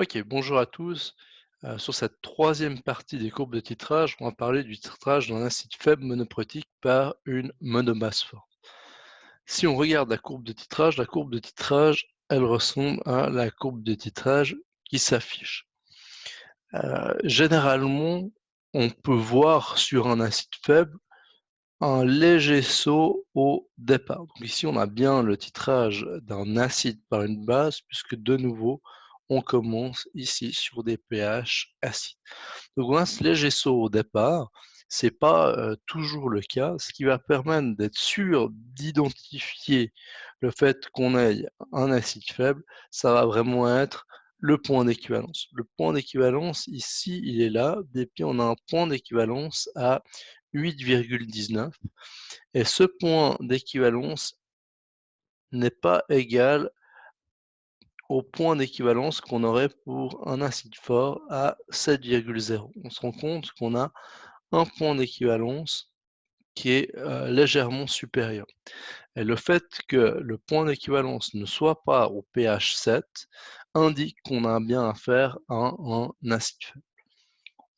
Ok, bonjour à tous. Sur cette troisième partie des courbes de titrage, on va parler du titrage d'un acide faible monoprotique par une monomasse forte. Si on regarde la courbe de titrage, elle ressemble à la courbe de titrage qui s'affiche. Généralement, on peut voir sur un acide faible un léger saut au départ. Donc ici, on a bien le titrage d'un acide par une base, puisque de nouveau, on commence ici sur des pH acides. Donc on a ce léger saut au départ, c'est pas toujours le cas, ce qui va permettre d'être sûr d'identifier le fait qu'on ait un acide faible, ça va vraiment être le point d'équivalence. Le point d'équivalence, ici, il est là, et puis on a un point d'équivalence à 8,19 et ce point d'équivalence n'est pas égal au point d'équivalence qu'on aurait pour un acide fort à 7,0. On se rend compte qu'on a un point d'équivalence qui est légèrement supérieur. Et le fait que le point d'équivalence ne soit pas au pH 7 indique qu'on a bien affaire à un acide faible.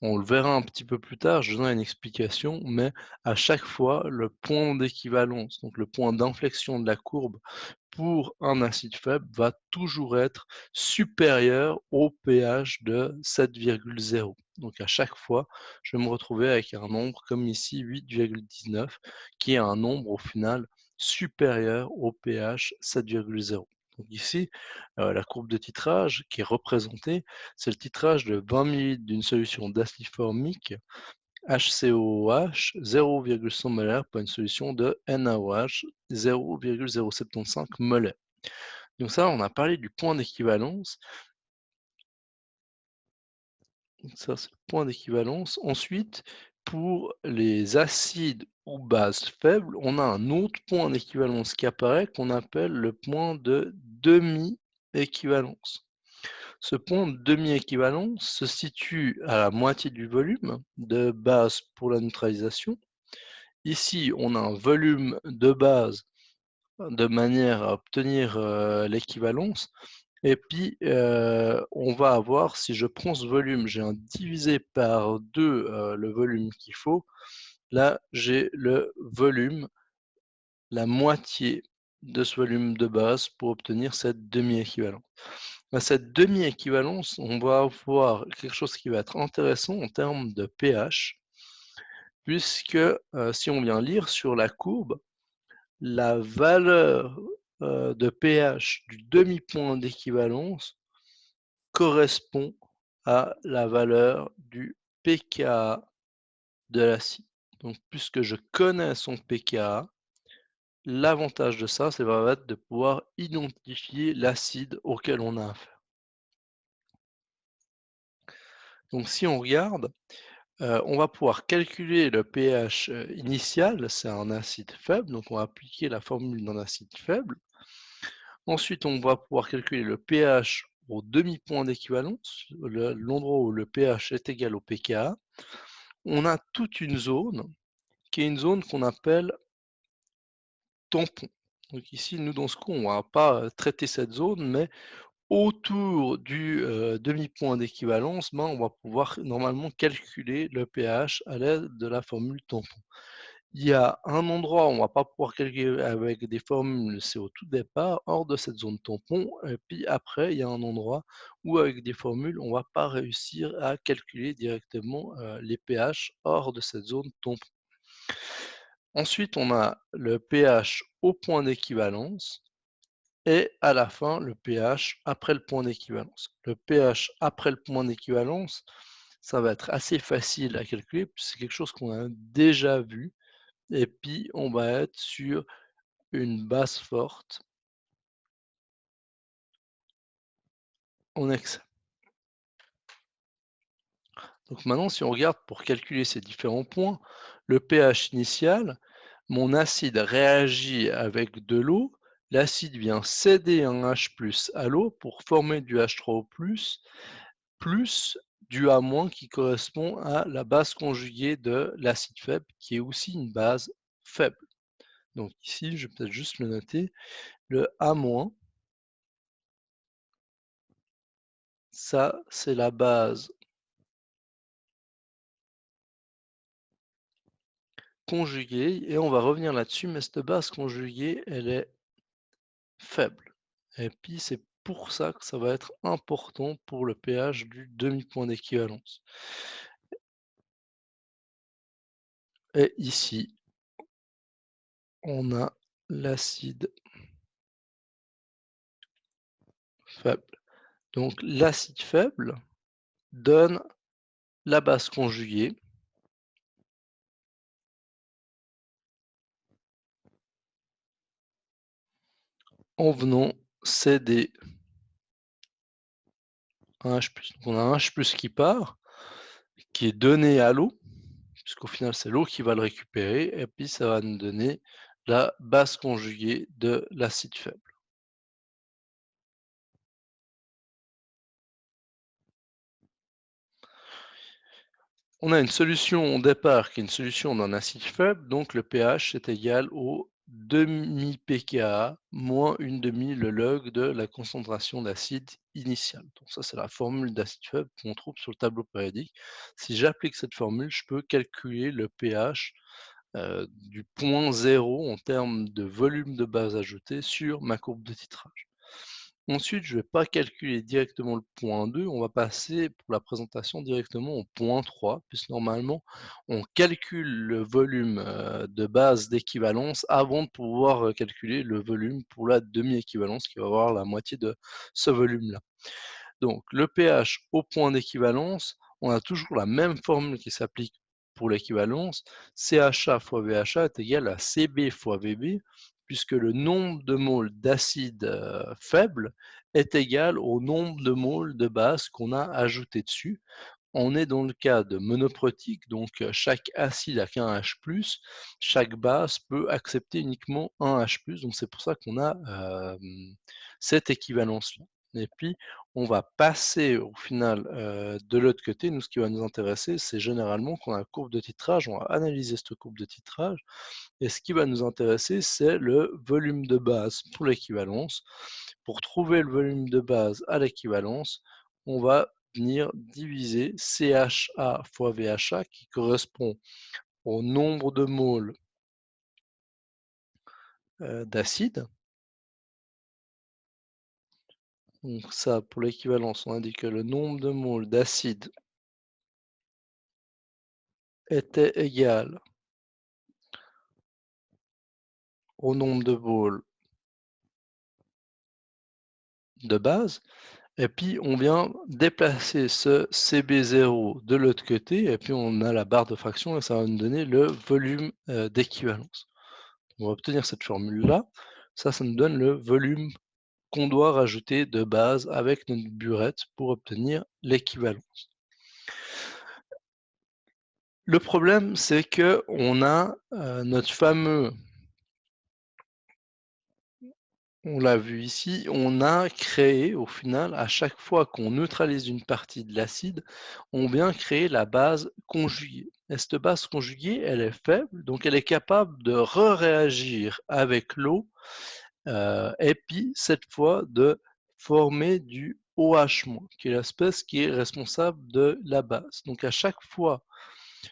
On le verra un petit peu plus tard, je donnerai une explication, mais à chaque fois, le point d'équivalence, donc le point d'inflexion de la courbe pour un acide faible va toujours être supérieur au pH de 7,0. Donc à chaque fois, je vais me retrouver avec un nombre comme ici 8,19 qui est un nombre au final supérieur au pH 7,0. Donc ici, la courbe de titrage qui est représentée, c'est le titrage de 20 ml d'une solution d'acide formique HCOOH 0,100 molaires pour une solution de NaOH 0,075 molaires. Donc ça, on a parlé du point d'équivalence. Ça, c'est le point d'équivalence. Ensuite, pour les acides ou bases faibles, on a un autre point d'équivalence qui apparaît qu'on appelle le point de demi-équivalence. Ce point de demi-équivalence se situe à la moitié du volume de base pour la neutralisation. Ici, on a un volume de base de manière à obtenir l'équivalence. Et puis, on va avoir, si je prends ce volume, j'ai un divisé par 2 le volume qu'il faut. Là, j'ai le volume, la moitié de ce volume de base pour obtenir cette demi-équivalence. Cette demi-équivalence, on va avoir quelque chose qui va être intéressant en termes de pH, puisque si on vient lire sur la courbe, la valeur de pH du demi-point d'équivalence correspond à la valeur du pKa de l'acide. Donc, puisque je connais son pKa, l'avantage de ça, c'est va être de pouvoir identifier l'acide auquel on a affaire. Donc, si on regarde, on va pouvoir calculer le pH initial, c'est un acide faible, donc on va appliquer la formule d'un acide faible. Ensuite, on va pouvoir calculer le pH au demi-point d'équivalence, l'endroit où le pH est égal au pKa. On a toute une zone qui est une zone qu'on appelle tampon. Donc ici, nous, dans ce coup, on va pas traiter cette zone, mais autour du demi-point d'équivalence, ben, on va pouvoir normalement calculer le pH à l'aide de la formule tampon. Il y a un endroit où on va pas pouvoir calculer avec des formules, c'est au tout départ, hors de cette zone tampon. Et puis après, il y a un endroit où avec des formules, on va pas réussir à calculer directement les pH hors de cette zone tampon. Ensuite, on a le pH au point d'équivalence et à la fin, le pH après le point d'équivalence. Le pH après le point d'équivalence, ça va être assez facile à calculer, puisque c'est quelque chose qu'on a déjà vu. Et puis, on va être sur une base forte en excès. Donc maintenant, si on regarde pour calculer ces différents points, le pH initial, mon acide réagit avec de l'eau, l'acide vient céder un H+ à l'eau pour former du H3O+, plus du A- qui correspond à la base conjuguée de l'acide faible, qui est aussi une base faible. Donc ici, je vais peut-être juste le noter, le A-, Ça, c'est la base conjuguée et on va revenir là-dessus, mais cette base conjuguée, elle est faible. Et puis, c'est pour ça que ça va être important pour le pH du demi-point d'équivalence. Et ici, on a l'acide faible. Donc, l'acide faible donne la base conjuguée en venant céder un H+. Donc, on a un H+ qui part, qui est donné à l'eau, puisqu'au final, c'est l'eau qui va le récupérer, et puis ça va nous donner la base conjuguée de l'acide faible. On a une solution au départ qui est une solution d'un acide faible, donc le pH est égal au demi pKa moins une demi le log de la concentration d'acide initiale. Donc ça, c'est la formule d'acide faible qu'on trouve sur le tableau périodique. Si j'applique cette formule, je peux calculer le pH du point 0 en termes de volume de base ajoutée sur ma courbe de titrage. Ensuite, je ne vais pas calculer directement le point 2, on va passer pour la présentation directement au point 3, puisque normalement, on calcule le volume de base d'équivalence avant de pouvoir calculer le volume pour la demi-équivalence qui va avoir la moitié de ce volume-là. Donc, le pH au point d'équivalence, on a toujours la même formule qui s'applique pour l'équivalence. CHA fois VHA est égal à CB fois VB, puisque le nombre de moles d'acide faible est égal au nombre de moles de base qu'on a ajouté dessus. On est dans le cas de monoprotique, donc chaque acide a qu'un H+, chaque base peut accepter uniquement un H+, donc c'est pour ça qu'on a cette équivalence-là. Et puis, on va passer au final de l'autre côté. Nous, ce qui va nous intéresser, c'est généralement qu'on a la courbe de titrage, on va analyser cette courbe de titrage, et ce qui va nous intéresser, c'est le volume de base pour l'équivalence. Pour trouver le volume de base à l'équivalence, on va venir diviser CHA fois VHA qui correspond au nombre de moles d'acide. Donc ça, pour l'équivalence, on indique que le nombre de moles d'acide était égal au nombre de moles de base. Et puis, on vient déplacer ce CB0 de l'autre côté, et puis on a la barre de fraction, et ça va nous donner le volume d'équivalence. On va obtenir cette formule-là. Ça nous donne le volume qu'on doit rajouter de base avec notre burette pour obtenir l'équivalence. Le problème, c'est que on a notre fameux, on l'a vu ici, on a créé au final, à chaque fois qu'on neutralise une partie de l'acide, on vient créer la base conjuguée. Et cette base conjuguée, elle est faible, donc elle est capable de re-réagir avec l'eau et puis cette fois de former du OH-, qui est l'espèce qui est responsable de la base. Donc à chaque fois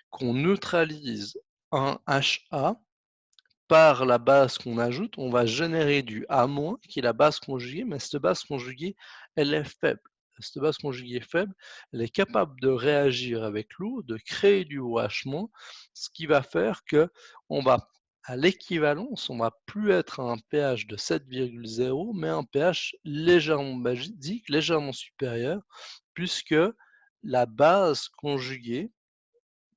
qu'on neutralise un HA par la base qu'on ajoute, on va générer du A-, qui est la base conjuguée, mais cette base conjuguée, elle est faible. Cette base conjuguée faible, elle est capable de réagir avec l'eau, de créer du OH-, ce qui va faire que on va, à l'équivalence, on va plus être à un pH de 7,0, mais un pH légèrement basique, légèrement supérieur, puisque la base conjuguée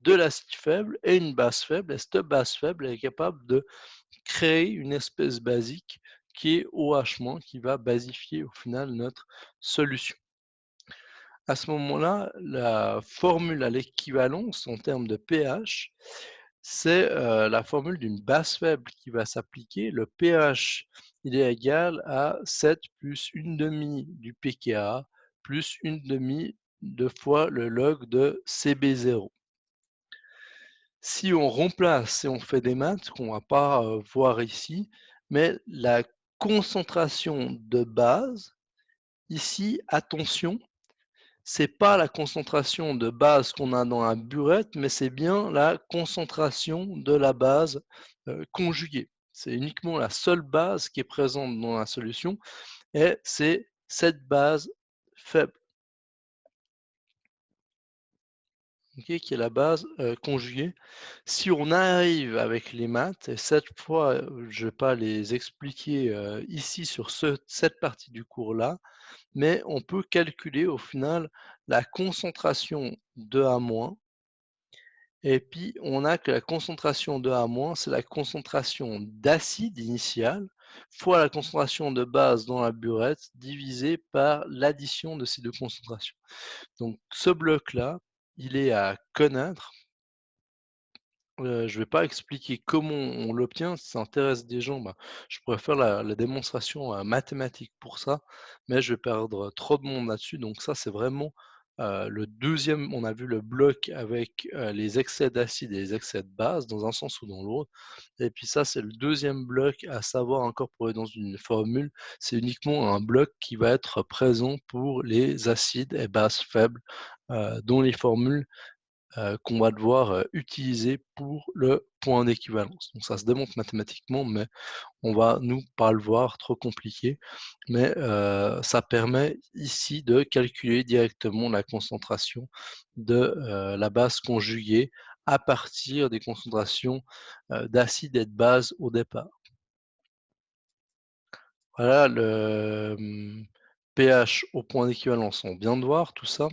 de l'acide faible est une base faible, et cette base faible est capable de créer une espèce basique qui est OH-, qui va basifier au final notre solution. À ce moment-là, la formule à l'équivalence en termes de pH, c'est la formule d'une base faible qui va s'appliquer. Le pH, il est égal à 7 plus une demi du pKa plus une demi de fois le log de CB0. Si on remplace et on fait des maths, qu'on va pas voir ici, mais la concentration de base, ici, attention, c'est pas la concentration de base qu'on a dans la burette, mais c'est bien la concentration de la base, conjuguée. C'est uniquement la seule base qui est présente dans la solution et c'est cette base faible, OK, qui est la base, conjuguée. Si on arrive avec les maths et cette fois, je vais pas les expliquer, ici sur cette partie du cours-là, mais on peut calculer au final la concentration de A-, et puis on a que la concentration de A-, c'est la concentration d'acide initiale fois la concentration de base dans la burette divisée par l'addition de ces 2 concentrations. Donc ce bloc-là, il est à connaître. Je vais pas expliquer comment on l'obtient. Si ça intéresse des gens, bah, je pourrais faire la démonstration, mathématique pour ça, mais je vais perdre trop de monde là-dessus. Donc ça, c'est vraiment, le deuxième. On a vu le bloc avec, les excès d'acide et les excès de base dans un sens ou dans l'autre, et puis ça, c'est le deuxième bloc à savoir incorporer dans une formule. C'est uniquement un bloc qui va être présent pour les acides et bases faibles, dont les formules qu'on va devoir, utiliser pour le point d'équivalence. Donc ça se démontre mathématiquement, mais on va, nous, pas le voir, trop compliqué. Mais ça permet ici de calculer directement la concentration de, la base conjuguée à partir des concentrations, d'acide et de base au départ. Voilà le, pH au point d'équivalence, on vient de voir tout ça.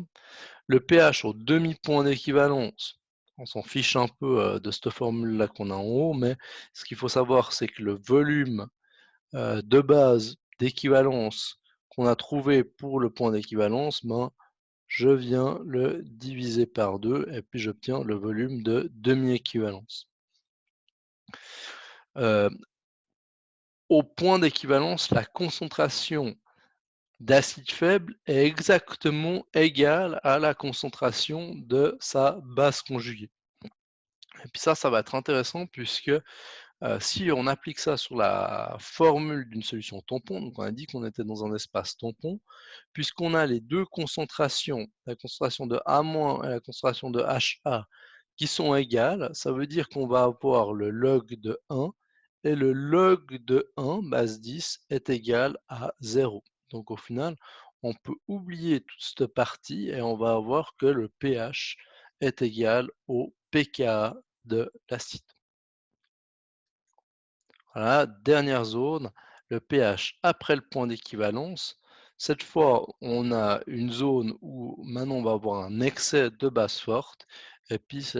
Le pH au demi-point d'équivalence, on s'en fiche un peu, de cette formule-là qu'on a en haut, mais ce qu'il faut savoir, c'est que le volume, de base d'équivalence qu'on a trouvé pour le point d'équivalence, ben, je viens le diviser par 2 et puis j'obtiens le volume de demi-équivalence. Heu, Au point d'équivalence, la concentration d'acide faible est exactement égale à la concentration de sa base conjuguée. Et puis ça va être intéressant puisque, si on applique ça sur la formule d'une solution tampon, donc on a dit qu'on était dans un espace tampon, puisqu'on a les 2 concentrations, la concentration de A- et la concentration de HA qui sont égales, ça veut dire qu'on va avoir le log de 1 et le log de 1 base 10 est égal à 0. Donc au final, on peut oublier toute cette partie et on va avoir que le pH est égal au pKa de l'acide. Voilà, dernière zone, le pH après le point d'équivalence. Cette fois, on a une zone où maintenant on va avoir un excès de base forte, et puis je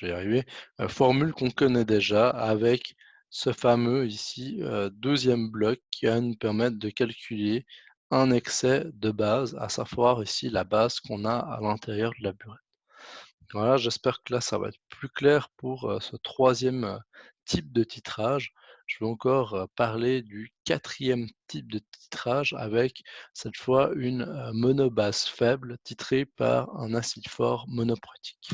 vais y arriver, formule qu'on connaît déjà avec ce fameux ici, 2e bloc qui va nous permettre de calculer un excès de base, à savoir ici la base qu'on a à l'intérieur de la burette. Voilà, j'espère que là, ça va être plus clair pour, ce troisième type de titrage. Je vais encore, parler du quatrième type de titrage avec, cette fois, une, monobase faible titrée par un acide fort monoprotique.